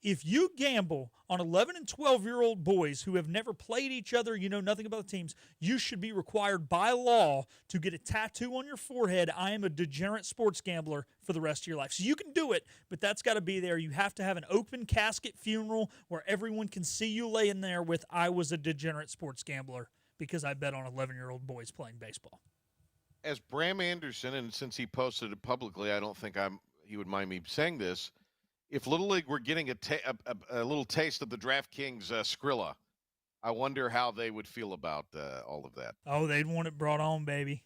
if you gamble on 11 and 12-year-old boys who have never played each other, you know nothing about the teams, you should be required by law to get a tattoo on your forehead, I am a degenerate sports gambler, for the rest of your life. So you can do it, but that's got to be there. You have to have an open casket funeral where everyone can see you laying there with, I was a degenerate sports gambler because I bet on 11-year-old boys playing baseball. As Bram Anderson, and since he posted it publicly, I don't think he would mind me saying this, if Little League were getting a little taste of the DraftKings Skrilla, I wonder how they would feel about all of that. Oh, they'd want it brought on, baby.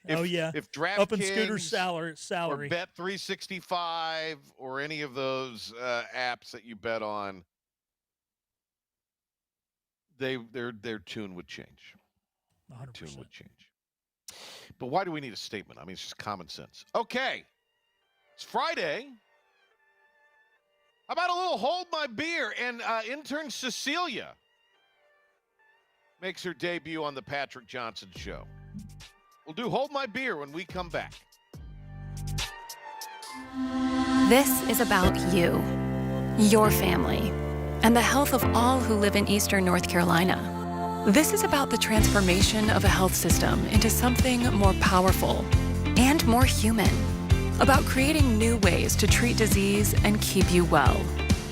If DraftKings up in Scooter's salary, or Bet365 or any of those apps that you bet on, their tune would change. 100%. Their tune would change. But why do we need a statement? I mean, it's just common sense. Okay. It's Friday. How about a little Hold My Beer? And intern Cecilia makes her debut on the Patrick Johnson Show. We'll do Hold My Beer when we come back. This is about you, your family, and the health of all who live in Eastern North Carolina. This is about the transformation of a health system into something more powerful and more human. About creating new ways to treat disease and keep you well.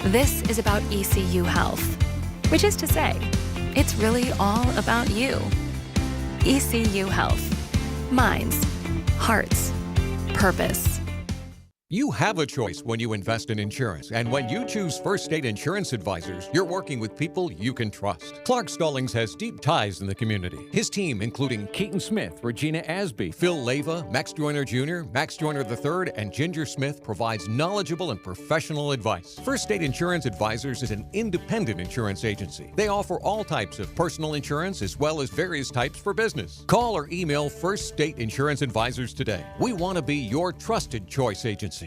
This is about ECU Health, which is to say, it's really all about you. ECU Health. minds, hearts, purpose. You have a choice when you invest in insurance, and when you choose First State Insurance Advisors, you're working with people you can trust. Clark Stallings has deep ties in the community. His team, including Keaton Smith, Regina Asby, Phil Leyva, Max Joyner Jr., Max Joyner III, and Ginger Smith, provides knowledgeable and professional advice. First State Insurance Advisors is an independent insurance agency. They offer all types of personal insurance as well as various types for business. Call or email First State Insurance Advisors today. We want to be your trusted choice agency.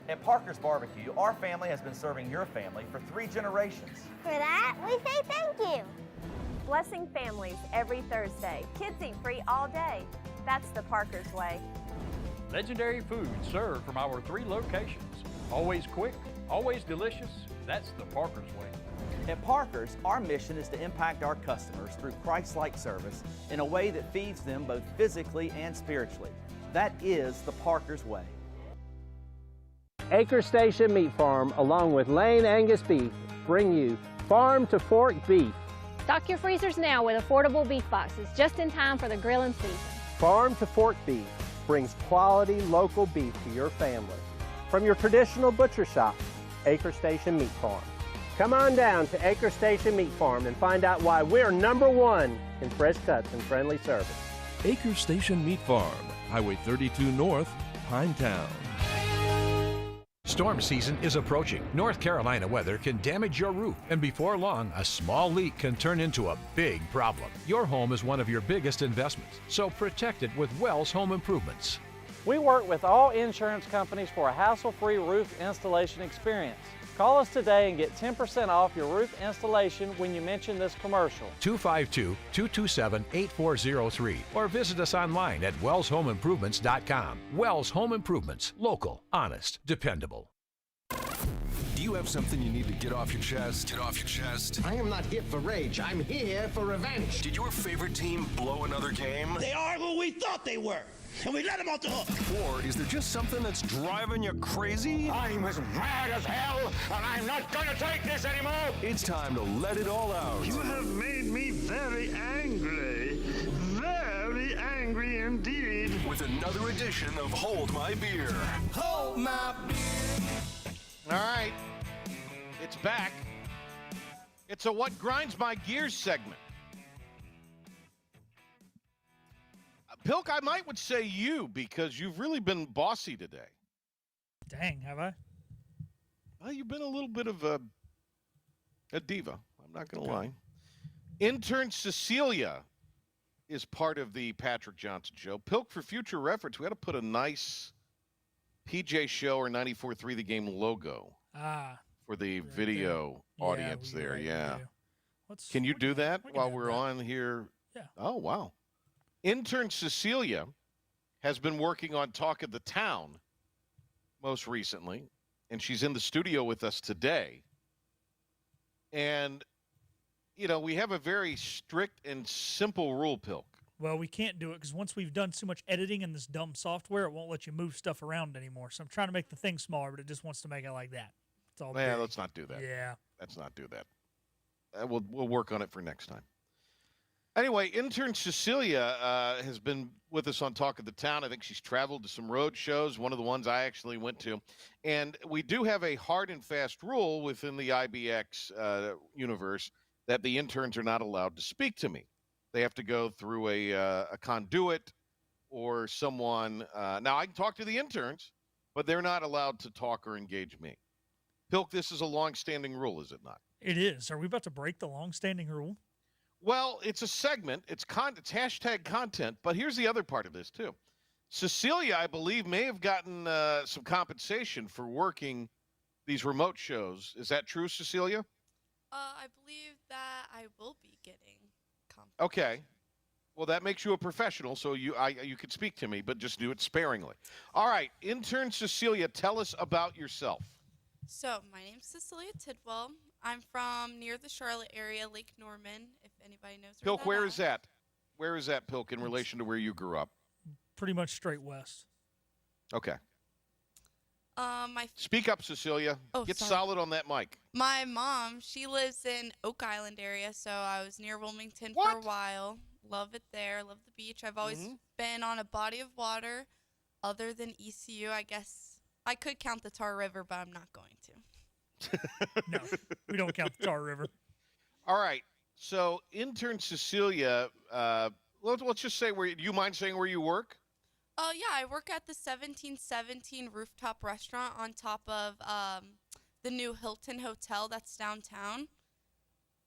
At Parker's Barbecue, our family has been serving your family for 3 generations. For that, we say thank you. Blessing families every Thursday. Kids eat free all day. That's the Parker's way. Legendary food served from our 3 locations. Always quick, always delicious. That's the Parker's way. At Parker's, our mission is to impact our customers through Christ-like service in a way that feeds them both physically and spiritually. That is the Parker's way. Acre Station Meat Farm, along with Lane Angus Beef, bring you Farm to Fork Beef. Stock your freezers now with affordable beef boxes, just in time for the grilling season. Farm to Fork Beef brings quality local beef to your family. From your traditional butcher shop, Acre Station Meat Farm. Come on down to Acre Station Meat Farm and find out why we're #1 in fresh cuts and friendly service. Acre Station Meat Farm, Highway 32 North, Pinetown. Storm season is approaching. North Carolina weather can damage your roof, and before long, a small leak can turn into a big problem. Your home is one of your biggest investments, so protect it with Wells Home Improvements. We work with all insurance companies for a hassle-free roof installation experience. Call us today and get 10% off your roof installation when you mention this commercial. 252-227-8403 or visit us online at wellshomeimprovements.com. Wells Home Improvements. Local, honest, dependable. Do you have something you need to get off your chest? Get off your chest. I am not here for rage. I'm here for revenge. Did your favorite team blow another game? They are who we thought they were, and we let them off the hook. Or is there just something that's driving you crazy? I'm as mad as hell, and I'm not gonna take this anymore. It's time to let it all out. You have made me very angry. Very angry indeed. With another edition of Hold My Beer. Hold my beer. All right. It's back. It's a What Grinds My Gears segment. Pilk, I would say you, because you've really been bossy today. Dang, have I? Well, you've been a little bit of a diva. I'm not going to lie. Intern Cecilia is part of the Patrick Johnson Show. Pilk, for future reference, we got to put a nice PJ Show or 94.3 The Game logo for the video audience there. Yeah. Can you do that while we're on here? Yeah. Oh, wow. Intern Cecilia has been working on Talk of the Town most recently, and she's in the studio with us today. And, you know, we have a very strict and simple rule, Pilk. Well, we can't do it because once we've done so much editing in this dumb software, it won't let you move stuff around anymore. So I'm trying to make the thing smaller, but it just wants to make it like that. It's all big. Let's not do that. Yeah. Let's not do that. We'll work on it for next time. Anyway, intern Cecilia has been with us on Talk of the Town. I think she's traveled to some road shows, one of the ones I actually went to. And we do have a hard and fast rule within the IBX universe that the interns are not allowed to speak to me. They have to go through a conduit or someone. Now, I can talk to the interns, but they're not allowed to talk or engage me. Pilk, this is a long-standing rule, is it not? It is. Are we about to break the long-standing rule? Well, it's a segment. It's hashtag content. But here's the other part of this, too. Cecilia, I believe, may have gotten some compensation for working these remote shows. Is that true, Cecilia? I believe that I will be getting compensation. Okay. Well, that makes you a professional, so you could speak to me, but just do it sparingly. All right, intern Cecilia, tell us about yourself. So, my name's Cecilia Tidwell. I'm from near the Charlotte area, Lake Norman, if anybody knows where Pilk, where is that? Where is that, Pilk, in relation to where you grew up? Pretty much straight west. Okay. Speak up, Cecilia. Get solid on that mic. My mom, she lives in Oak Island area, so I was near Wilmington for a while. Love it there. Love the beach. I've always been on a body of water other than ECU. I guess I could count the Tar River, but I'm not going to. No, we don't count the Tar River. All right. So, intern Cecilia, let's just say, do you mind saying where you work? Oh, yeah. I work at the 1717 rooftop restaurant on top of the new Hilton Hotel that's downtown.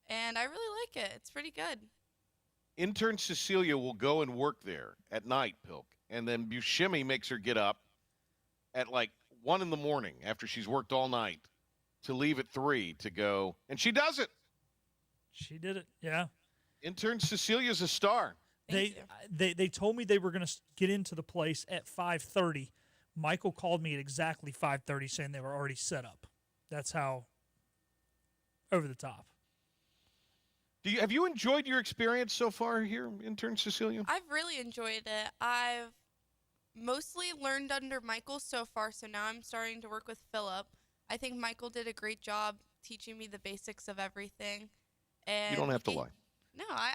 And I really like it. It's pretty good. Intern Cecilia will go and work there at night, Pilk. And then Buscemi makes her get up at like 1 in the morning after she's worked all night to leave at 3 to go. And she does it. She did it, yeah. Intern Cecilia's a star. They told me they were going to get into the place at 5:30. Michael called me at exactly 5:30 saying they were already set up. That's how over the top. Have you enjoyed your experience so far here, intern Cecilia? I've really enjoyed it. I've mostly learned under Michael so far, so now I'm starting to work with Philip. I think Michael did a great job teaching me the basics of everything. And you don't have to lie. No, I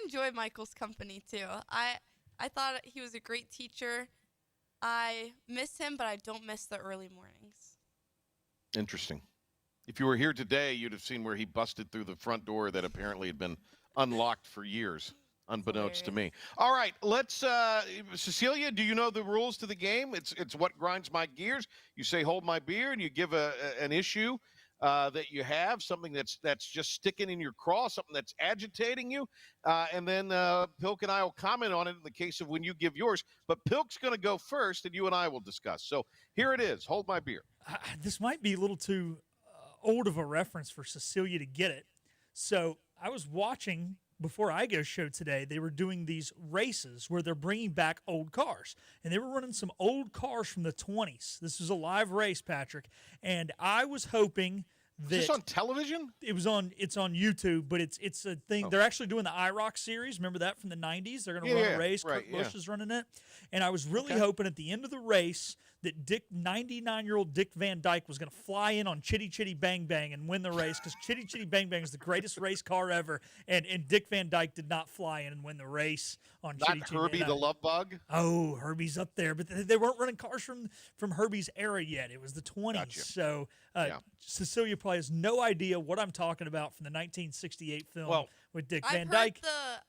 enjoy Michael's company too. I thought he was a great teacher. I miss him, but I don't miss the early mornings. Interesting. If you were here today, you'd have seen where he busted through the front door that apparently had been unlocked for years, unbeknownst to me. All right, let's Cecilia, do you know the rules to the game? It's what grinds my gears. You say hold my beer, and you give an issue that you have, something that's just sticking in your craw, something that's agitating you, and then Pilk and I will comment on it in the case of when you give yours. But Pilk's going to go first, and you and I will discuss. So here it is. Hold my beer. This might be a little too old of a reference for Cecilia to get it. So I was watching before Igoe's show today. They were doing these races where they're bringing back old cars, and they were running some old cars from the 20s. This was a live race, Patrick, and I was hoping that is this on television? It's on YouTube, but it's a thing. They're actually doing the IROC series. Remember that from the 90s? They're going to run a race. Kurt Busch is running it, and I was really hoping at the end of the race that 99-year-old Dick Van Dyke was going to fly in on Chitty Chitty Bang Bang and win the race, because Chitty Chitty Bang Bang is the greatest race car ever, and Dick Van Dyke did not fly in and win the race on Chitty Chitty. Not Herbie the Love Bug? Oh, Herbie's up there, but they weren't running cars from Herbie's era yet. It was the 20s. Gotcha. So Cecilia probably has no idea what I'm talking about from the 1968 film with Dick Van Dyke.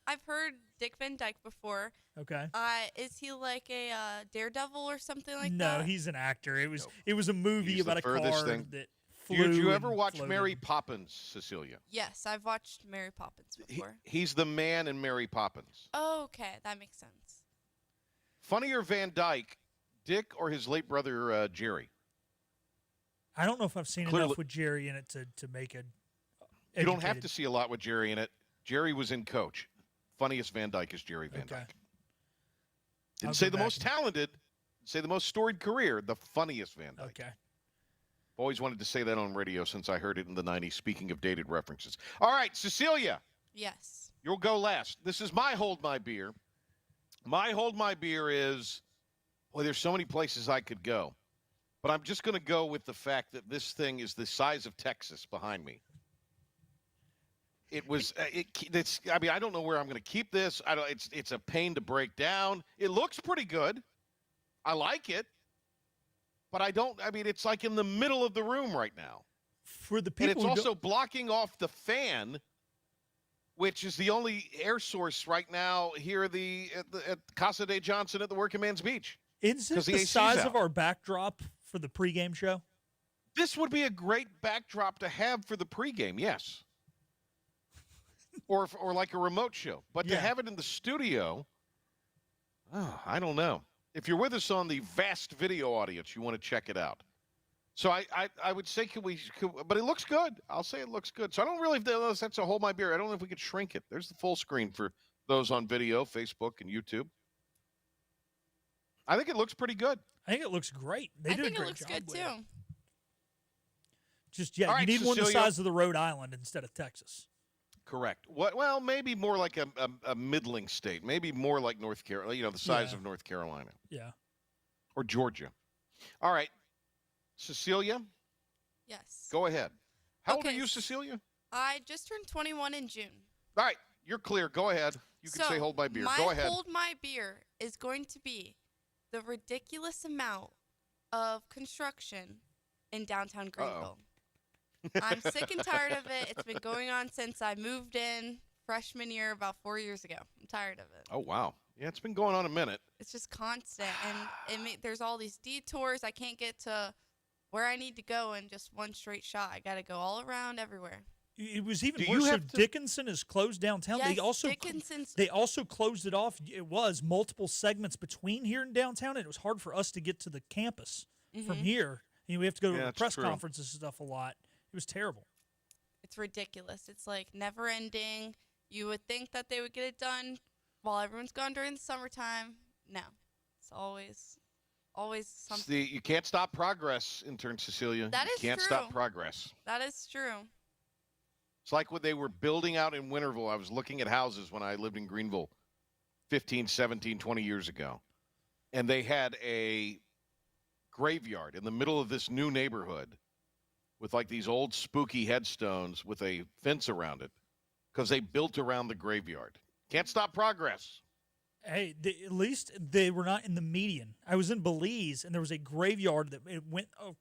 I've heard Dick Van Dyke before. Okay. Is he like a daredevil or something like that? No, he's an actor. It was a movie about a car that flew. Did you ever watch Mary Poppins, Cecilia? Yes, I've watched Mary Poppins before. He's the man in Mary Poppins. Oh, okay, that makes sense. Funnier Van Dyke, Dick or his late brother Jerry? I don't know if I've seen enough with Jerry in it to make it. You don't have to see a lot with Jerry in it. Jerry was in Coach. Funniest Van Dyke is Jerry Van Dyke. Didn't say the most talented, say the most storied career, the funniest Van Dyke. Okay. Always wanted to say that on radio since I heard it in the 90s, speaking of dated references. All right, Cecilia. Yes. You'll go last. This is my Hold My Beer. My Hold My Beer is, boy, there's so many places I could go. But I'm just going to go with the fact that this thing is the size of Texas behind me. It was. I mean, I don't know where I'm going to keep this. It's a pain to break down. It looks pretty good. I like it, but I don't. I mean, it's like in the middle of the room right now. For the people, and it's also blocking off the fan, which is the only air source right now here at Casa de Johnson at the Working Man's Beach. Is this the size of our backdrop for the pregame show? This would be a great backdrop to have for the pregame. Yes. Or like a remote show. But to have it in the studio, I don't know. If you're with us on the vast video audience, you want to check it out. So I would say, but it looks good. I'll say it looks good. So I don't really, that's a Hold My Beer. I don't know if we could shrink it. There's the full screen for those on video, Facebook and YouTube. I think it looks pretty good. I think it looks great. They did a great job. I think it looks good too. Just, you need one the size of the Rhode Island instead of Texas. Correct. Well, maybe more like a middling state. Maybe more like North Carolina, the size of North Carolina. Yeah. Or Georgia. All right. Cecilia? Yes. Go ahead. How old are you, Cecilia? I just turned 21 in June. All right. You're clear. Go ahead. You can say hold my beer. Go ahead. Hold my beer is going to be the ridiculous amount of construction in downtown Greenville. I'm sick and tired of it. It's been going on since I moved in freshman year about 4 years ago. I'm tired of it. Oh, wow. Yeah, it's been going on a minute. It's just constant. And there's all these detours. I can't get to where I need to go in just one straight shot. I got to go all around everywhere. It was even worse. So Dickinson is closed downtown. Yes, they also closed it off. It was multiple segments between here and downtown, and it was hard for us to get to the campus from here. We have to go to the press conferences and stuff a lot. It was terrible. It's ridiculous. It's like never ending. You would think that they would get it done while everyone's gone during the summertime. No. It's always something. See, you can't stop progress, Intern Cecilia. That is true. You can't stop progress. That is true. It's like what they were building out in Winterville. I was looking at houses when I lived in Greenville 15, 17, 20 years ago. And they had a graveyard in the middle of this new neighborhood with like these old spooky headstones with a fence around it because they built around the graveyard. Can't stop progress. Hey, at least they were not in the median. I was in Belize, and there was a graveyard that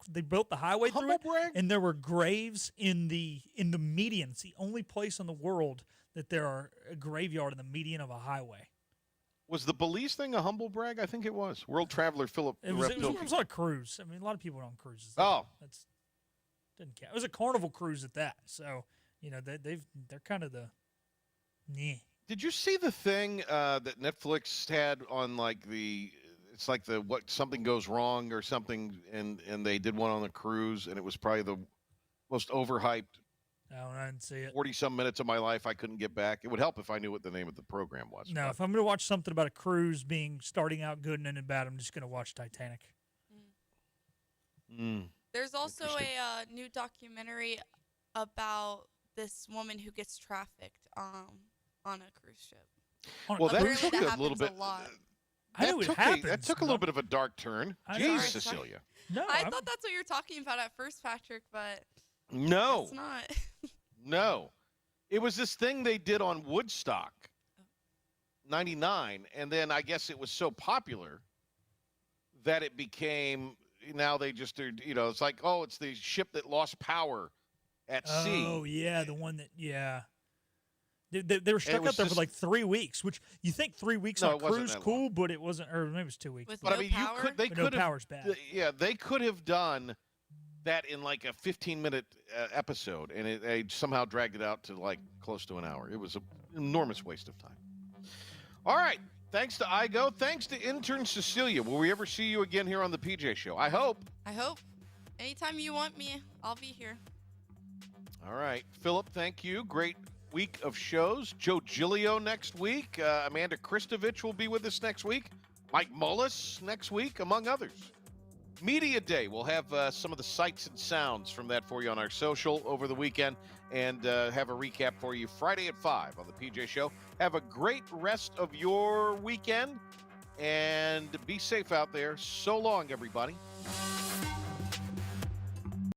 they built the highway through it, and there were graves in the median. It's the only place in the world that there are a graveyard in the median of a highway. Was the Belize thing a humble brag? I think it was. World traveler Philip. It was on a cruise. I mean, a lot of people are on cruises. That's didn't count. It was a Carnival cruise at that. So they're kind of the. Nyeh. Did you see the thing that Netflix had on it's like what something goes wrong or something, and they did one on the cruise, and it was probably the most overhyped. I didn't see it. 40-some minutes of my life I couldn't get back. It would help if I knew what the name of the program was. No, if I'm going to watch something about a cruise starting out good and ending bad, I'm just going to watch Titanic. There's also a new documentary about this woman who gets trafficked on a cruise ship. Well, that took a little bit. That took a little bit of a dark turn. Jeez, Cecilia. No, I thought that's what you were talking about at first, Patrick, but no, it's not. No, it was this thing they did on Woodstock, '99, and then I guess it was so popular that it became. Now they just are. It's like, it's the ship that lost power at sea. Oh yeah, the one that They were stuck out there for like 3 weeks, which you think 3 weeks on a cruise cool, but it wasn't, or maybe it was 2 weeks. With no power? They could have. Power's bad. They could have done that in like a 15-minute episode, and they somehow dragged it out to like close to an hour. It was an enormous waste of time. All right. Thanks to Igoe. Thanks to Intern Cecilia. Will we ever see you again here on the PJ Show? I hope. Anytime you want me, I'll be here. All right. Philip, thank you. Great week of shows. Joe Giglio next week. Amanda Kristovich will be with us next week. Mike Mullis next week, among others. Media Day. We'll have some of the sights and sounds from that for you on our social over the weekend, and have a recap for you Friday at 5 on the PJ Show. Have a great rest of your weekend, and be safe out there. So long, everybody.